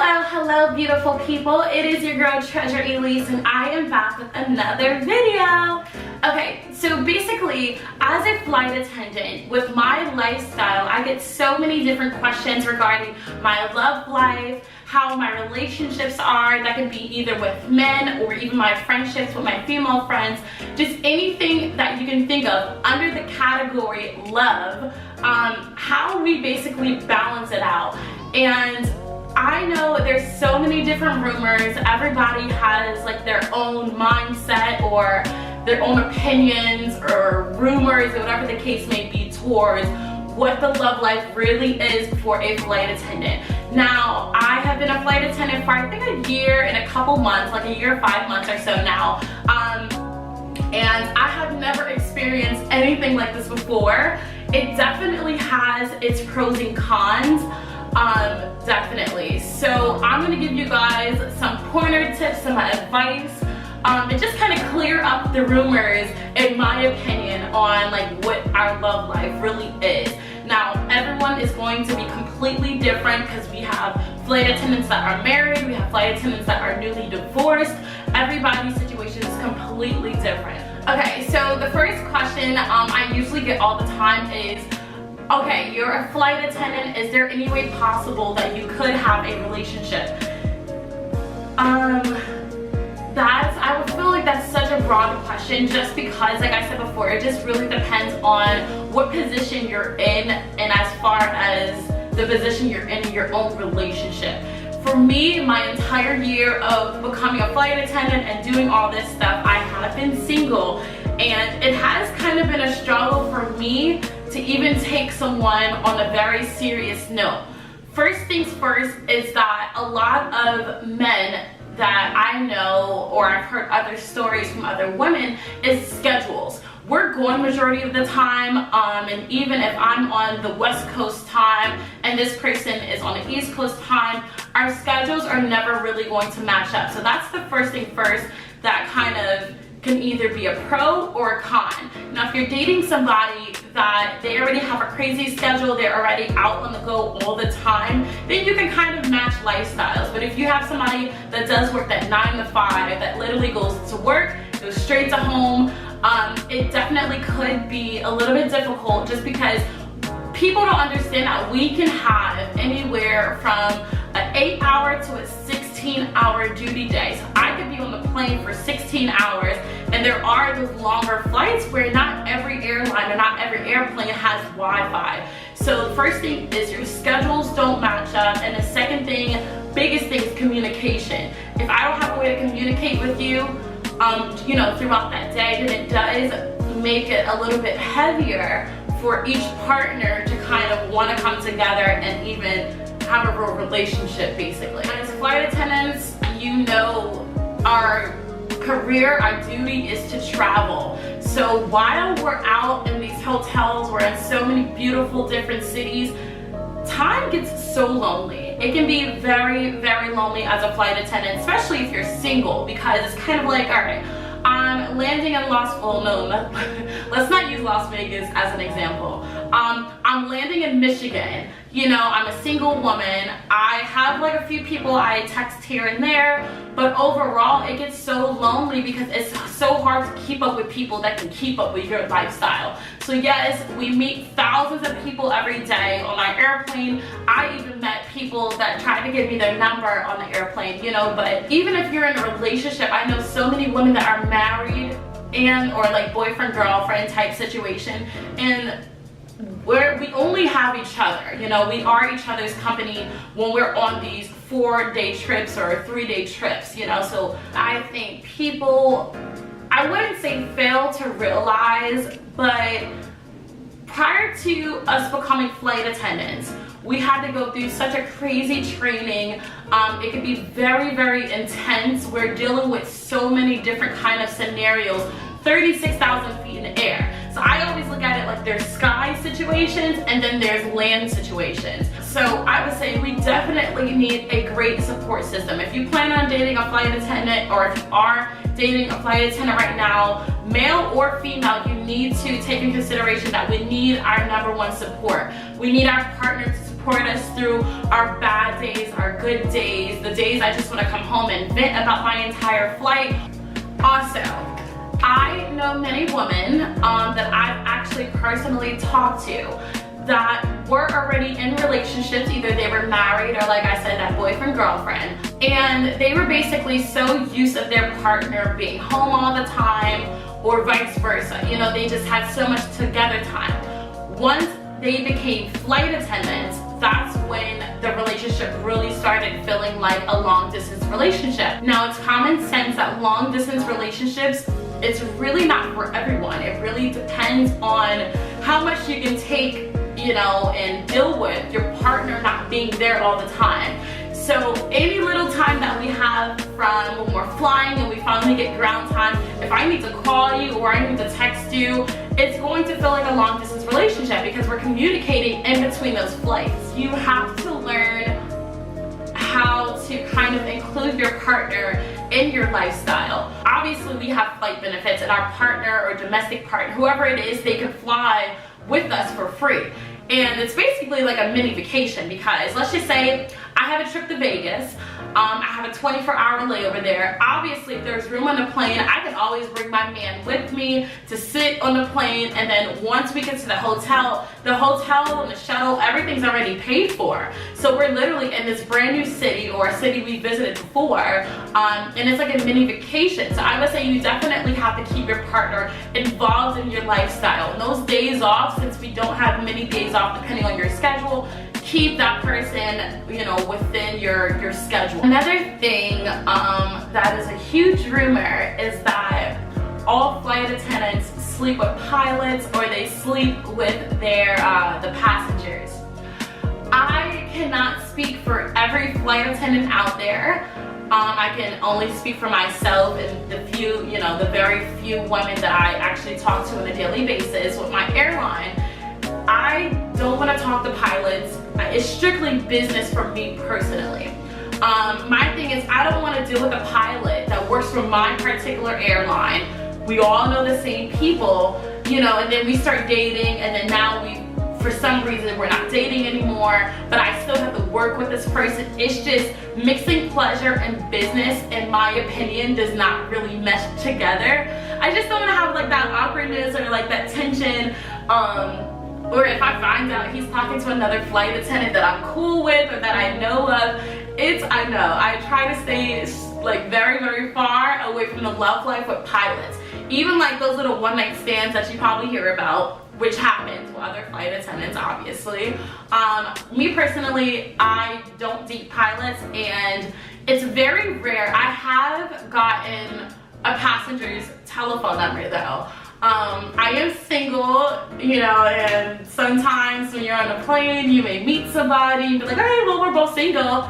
Hello beautiful people. It is your girl TreasureElise and I am back with another video. Okay, so basically as a flight attendant with my lifestyle, I get so many different questions regarding my love life, how my relationships are. That could be either with men or even my friendships with my female friends, just anything that you can think of under the category love, how we basically balance it out. And I know there's so many different rumors. Everybody has like their own mindset or their own opinions or rumors or whatever the case may be towards what the love life really is for a flight attendant. Now, I have been a flight attendant for I think a year and a couple months, like a year, 5 months or so now. And I have never experienced anything like this before. It definitely has its pros and cons. Definitely. So I'm gonna give you guys some pointer tips, some advice, and just kind of clear up the rumors, in my opinion, on like what our love life really is. Now, everyone is going to be completely different because we have flight attendants that are married, we have flight attendants that are newly divorced. Everybody's situation is completely different. Okay, so the first question I usually get all the time is, okay, you're a flight attendant, is there any way possible that you could have a relationship? I would feel like that's such a broad question just because, like I said before, it just really depends on what position you're in and as far as the position you're in your own relationship. For me, my entire year of becoming a flight attendant and doing all this stuff, I have been single, and it has kind of been a struggle for me to even take someone on a very serious note. First things first is that a lot of men that I know, or I've heard other stories from other women, is schedules. We're going majority of the time, and even if I'm on the West Coast time and this person is on the East Coast time, our schedules are never really going to match up. So that's the first thing first that kind of can either be a pro or a con. Now, if you're dating somebody that they already have a crazy schedule, they're already out on the go all the time, then you can kind of match lifestyles. But if you have somebody that does work that 9 to 5, that literally goes to work, goes straight to home, it definitely could be a little bit difficult just because people don't understand that we can have anywhere from an 8-hour to a 16-hour duty day. So I could be on the plane for 16 hours, and there are those longer flights where not every airline or not every airplane has Wi-Fi. So the first thing is your schedules don't match up, and the second thing, biggest thing, is communication. If I don't have a way to communicate with you, throughout that day, then it does make it a little bit heavier for each partner to kind of want to come together and even have a real relationship, basically. As flight attendants, our career, our duty is to travel. So while we're out in these hotels, we're in so many beautiful different cities, time gets so lonely. It can be very, very lonely as a flight attendant, especially if you're single, because it's kind of like, all right, I'm landing in let's not use Las Vegas as an example. I'm landing in Michigan. I'm a single woman. I have like a few people I text here and there, but overall it gets so lonely because it's so hard to keep up with people that can keep up with your lifestyle. So yes, we meet thousands of people every day on our airplane. I even met people that tried to give me their number on the airplane, but even if you're in a relationship, I know so many women that are married or like boyfriend girlfriend type situation, and we only have each other. We are each other's company when we're on these 4-day trips or 3-day trips, so I think people, I wouldn't say fail to realize, but prior to us becoming flight attendants, we had to go through such a crazy training. It could be very, very intense. We're dealing with so many different kind of scenarios, 36,000 feet in the air. So I always look at it like there's sky situations and then there's land situations. So I would say we definitely need a great support system. If you plan on dating a flight attendant, or if you are dating a flight attendant right now, male or female, you need to take in consideration that we need our #1 support. We need our partner to support support us through our bad days, our good days, the days I just want to come home and vent about my entire flight. Also, I know many women that I've actually personally talked to that were already in relationships. Either they were married or, like I said, that boyfriend girlfriend, and they were basically so used to their partner being home all the time, or vice versa. You know, they just had so much together time. Once they became flight attendants, that's when the relationship really started feeling like a long distance relationship. Now, it's common sense that long distance relationships, it's really not for everyone. It really depends on how much you can take, you know, and deal with your partner not being there all the time. So any little time that we have from when we're flying and we finally get ground time, if I need to call you or I need to text you, it's going to feel like a long distance relationship because we're communicating in between those flights. You have to learn how to kind of include your partner in your lifestyle. Obviously, we have flight benefits, and our partner or domestic partner, whoever it is, they can fly with us for free. And it's basically like a mini vacation, because let's just say I have a trip to Vegas. I have a 24-hour layover there. Obviously, if there's room on the plane, I can always bring my man with me to sit on the plane, and then once we get to the hotel and the shuttle, everything's already paid for. So we're literally in this brand new city, or a city we visited before, and it's like a mini vacation. So I would say you definitely have to keep your partner involved in your lifestyle. And those days off, since we don't have many days off depending on your schedule, keep that person, you know, within your schedule. Another thing that is a huge rumor is that all flight attendants sleep with pilots, or they sleep with their the passengers. I cannot speak for every flight attendant out there. I can only speak for myself and the few, you know, the very few women that I actually talk to on a daily basis with my airline. I don't want to talk to pilots. It's strictly business for me personally. My thing is, I don't want to deal with a pilot that works for my particular airline. We all know the same people, you know, and then we start dating, and then now for some reason, we're not dating anymore, but I still have to work with this person. It's just mixing pleasure and business, in my opinion, does not really mesh together. I just don't want to have like that awkwardness or like that tension. Or if I find out he's talking to another flight attendant that I'm cool with or that I know of, I try to stay like very, very far away from the love life with pilots. Even like those little one-night stands that you probably hear about, which happens with other flight attendants, obviously. Me personally, I don't date pilots, and it's very rare. I have gotten a passenger's telephone number though. I am single, you know, and sometimes when you're on a plane, you may meet somebody and be like, hey, well, we're both single,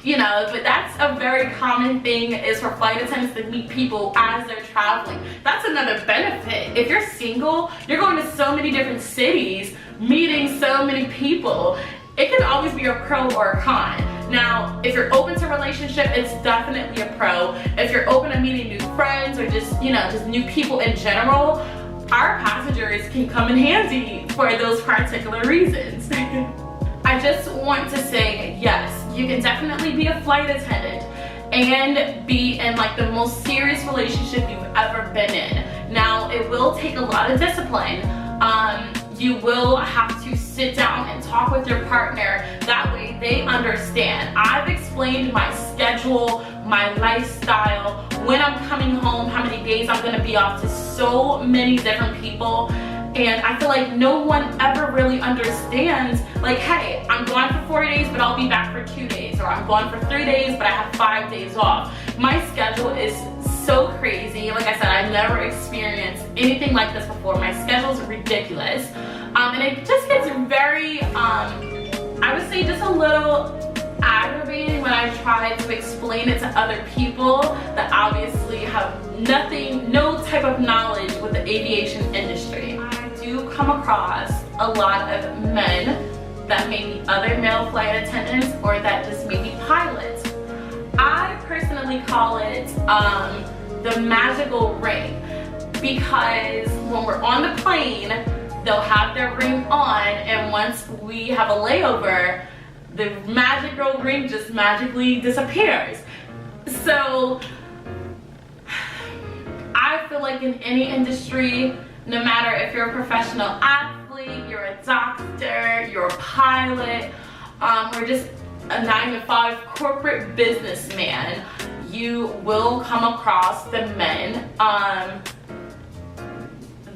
you know, but that's a very common thing, is for flight attendants to meet people as they're traveling. That's another benefit. If you're single, you're going to so many different cities, meeting so many people. It can always be a pro or a con. Now, if you're open to a relationship, it's definitely a pro. If you're open to meeting new friends or just, you know, just new people in general, our passengers can come in handy for those particular reasons. I just want to say, yes, you can definitely be a flight attendant and be in like the most serious relationship you've ever been in. Now, it will take a lot of discipline. You will have to sit down and talk with your partner. That way they understand. I've explained my schedule, my lifestyle, when I'm coming home, how many days I'm gonna be off to so many different people. And I feel like no one ever really understands, like, hey, I'm gone for 4 days, but I'll be back for 2 days. Or I'm gone for 3 days, but I have 5 days off. My schedule is so crazy. Like I said, I've never experienced anything like this before. My schedule is ridiculous. And it just gets very, I would say, just a little aggravating when I try to explain it to other people that obviously have no type of knowledge with the aviation industry. I do come across a lot of men that may be other male flight attendants, or that just may be pilots. I personally call it the magical ring, because when we're on the plane, they'll have their ring on, and once we have a layover, the magic girl ring just magically disappears. So I feel like in any industry, no matter if you're a professional athlete, you're a doctor, you're a pilot, or just a 9-to-5 corporate businessman, you will come across the men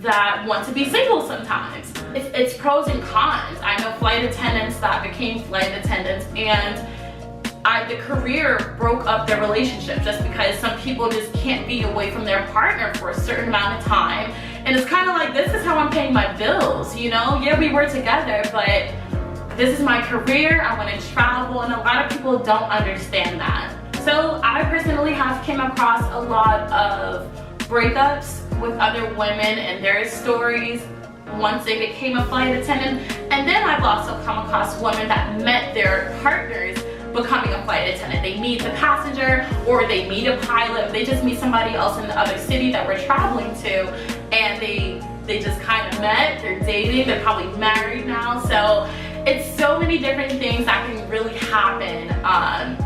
that want to be single sometimes. It's pros and cons. I know flight attendants that became flight attendants, and the career broke up their relationship just because some people just can't be away from their partner for a certain amount of time. And it's kind of like, this is how I'm paying my bills, you know? Yeah, we were together, but this is my career. I want to travel, and a lot of people don't understand that. So I personally have came across a lot of breakups with other women and their stories once they became a flight attendant. And then I've also come across women that met their partners becoming a flight attendant. They meet the passenger, or they meet a pilot, they just meet somebody else in the other city that we're traveling to, and they just kind of met, they're dating, they're probably married now. So it's so many different things that can really happen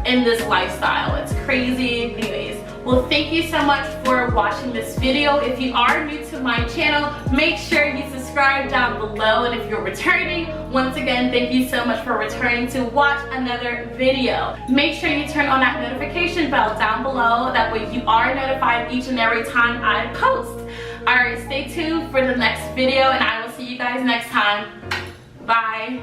in this lifestyle. It's crazy. Anyways, well, thank you so much for watching this video. If you are new to my channel, make sure you subscribe down below. And if you're returning, once again, thank you so much for returning to watch another video. Make sure you turn on that notification bell down below. That way you are notified each and every time I post. Alright, stay tuned for the next video, and I will see you guys next time. Bye.